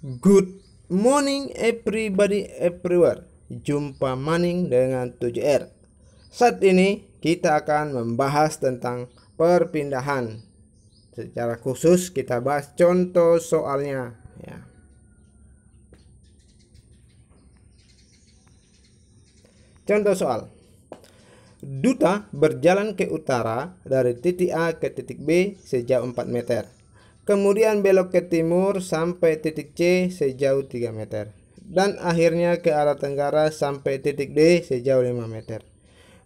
Good morning everybody everywhere. Jumpa maning dengan 7R. Saat ini kita akan membahas tentang perpindahan. Secara khusus kita bahas contoh soalnya ya. Contoh soal. Duta berjalan ke utara dari titik A ke titik B sejauh 4 meter. Kemudian belok ke timur sampai titik C sejauh 3 meter. Dan akhirnya ke arah tenggara sampai titik D sejauh 5 meter.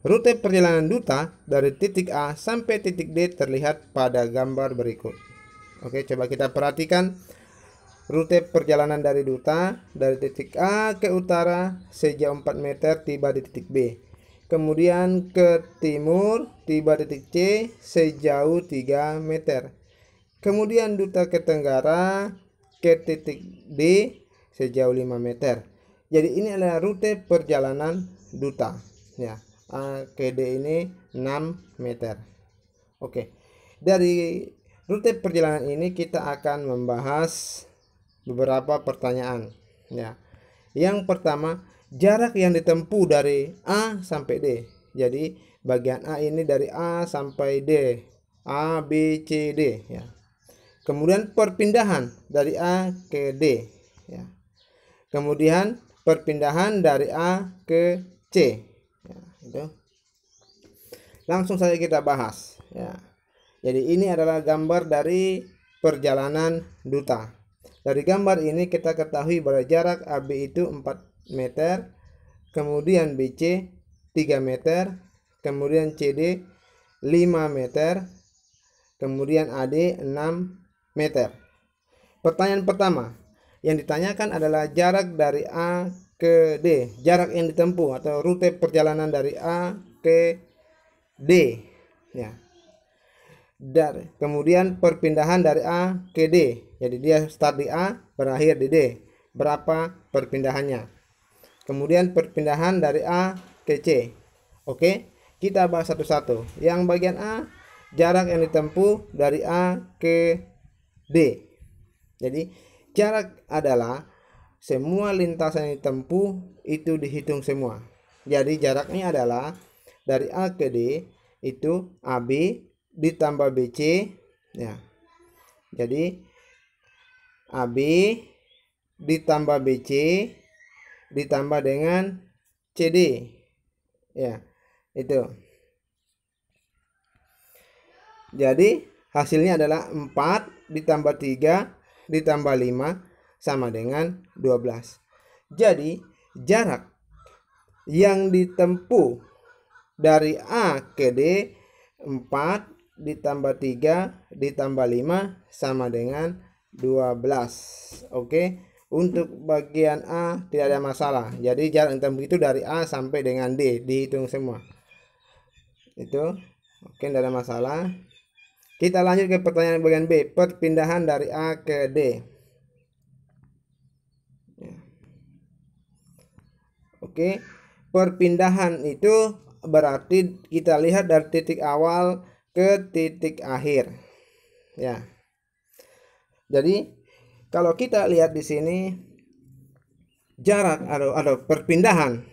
Rute perjalanan Duta dari titik A sampai titik D terlihat pada gambar berikut. Oke, coba kita perhatikan rute perjalanan dari Duta dari titik A ke utara sejauh 4 meter tiba di titik B. Kemudian ke timur tiba di titik C sejauh 3 meter. Kemudian Duta ke tenggara ke titik D sejauh 5 meter. Jadi ini adalah rute perjalanan Duta ya. A ke D ini 6 meter. Oke. Dari rute perjalanan ini kita akan membahas beberapa pertanyaan ya. Yang pertama, jarak yang ditempuh dari A sampai D. Jadi bagian A ini dari A sampai D. A, B, C, D ya. Kemudian perpindahan dari A ke D ya. Kemudian perpindahan dari A ke C ya, itu. Langsung saja kita bahas ya. Jadi ini adalah gambar dari perjalanan Duta. Dari gambar ini kita ketahui bahwa jarak AB itu 4 meter, kemudian BC 3 meter, kemudian CD 5 meter, kemudian AD 6 meter. Pertanyaan pertama yang ditanyakan adalah jarak dari A ke D, jarak yang ditempuh atau rute perjalanan dari A ke D ya. Dan kemudian perpindahan dari A ke D. Jadi dia start di A, berakhir di D. Berapa perpindahannya? Kemudian perpindahan dari A ke C. Oke, kita bahas satu-satu. Yang bagian A, jarak yang ditempuh dari A ke D. Jadi jarak adalah semua lintasan yang ditempuh itu dihitung semua. Jadi jaraknya adalah dari A ke D itu AB ditambah BC ya. Jadi AB ditambah BC ditambah dengan CD ya. Itu. Jadi hasilnya adalah 4 ditambah 3 ditambah 5 sama dengan 12. Jadi jarak yang ditempuh dari A ke D 4 ditambah 3 ditambah 5 sama dengan 12. Oke, untuk bagian A tidak ada masalah. Jadi jarak yang ditempuh itu dari A sampai dengan D dihitung semua. Itu oke, tidak ada masalah. Kita lanjut ke pertanyaan bagian B, perpindahan dari A ke D. Oke, perpindahan itu berarti kita lihat dari titik awal ke titik akhir. Ya. Jadi kalau kita lihat di sini jarak atau perpindahan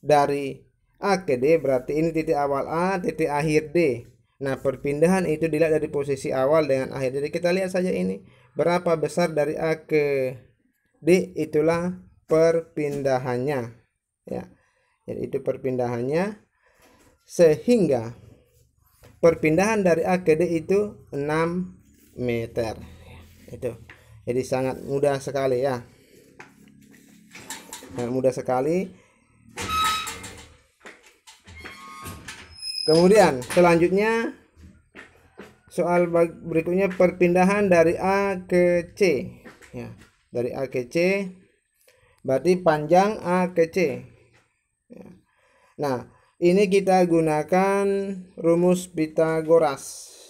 dari A ke D berarti ini titik awal A, titik akhir D. Nah, perpindahan itu dilihat dari posisi awal dengan akhir. Jadi kita lihat saja ini berapa besar dari A ke D, itulah perpindahannya ya. Jadi itu perpindahannya, sehingga perpindahan dari A ke D itu 6 meter. Itu. Jadi sangat mudah sekali ya. Sangat mudah sekali. Kemudian selanjutnya soal berikutnya perpindahan dari A ke C ya. Dari A ke C berarti panjang A ke C ya. Nah, ini kita gunakan rumus Pitagoras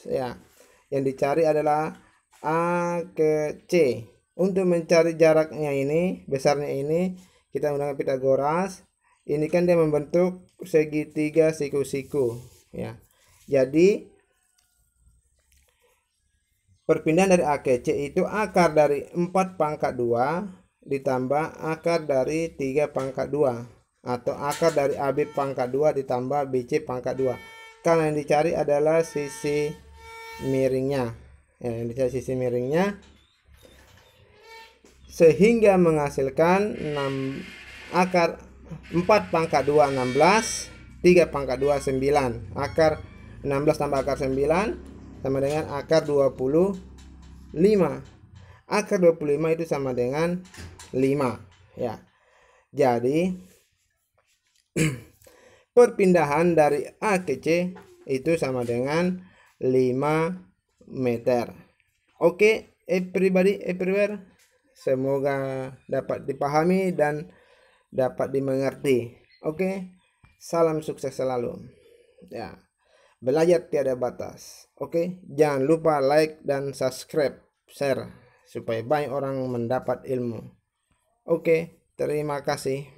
ya. Yang dicari adalah A ke C. Untuk mencari jaraknya ini, besarnya ini, kita menggunakan Pitagoras. Ini kan dia membentuk segitiga siku-siku ya. Jadi perpindahan dari A ke C itu akar dari 4 pangkat 2 ditambah akar dari 3 pangkat 2 atau akar dari AB pangkat 2 ditambah BC pangkat 2. Karena yang dicari adalah sisi miringnya. Ya, yang dicari sisi miringnya sehingga menghasilkan 6 akar 4 pangkat 2 16, 3 pangkat 2 9. Akar 16 tambah akar 9 sama dengan akar 25. Akar 25 itu sama dengan 5 ya. Jadi perpindahan dari A ke C itu sama dengan 5 meter. Oke, everybody, everywhere. Semoga dapat dipahami dan dapat dimengerti. Oke, salam sukses selalu. Ya, belajar tiada batas. Oke, jangan lupa like dan subscribe, share supaya banyak orang mendapat ilmu. Oke, terima kasih.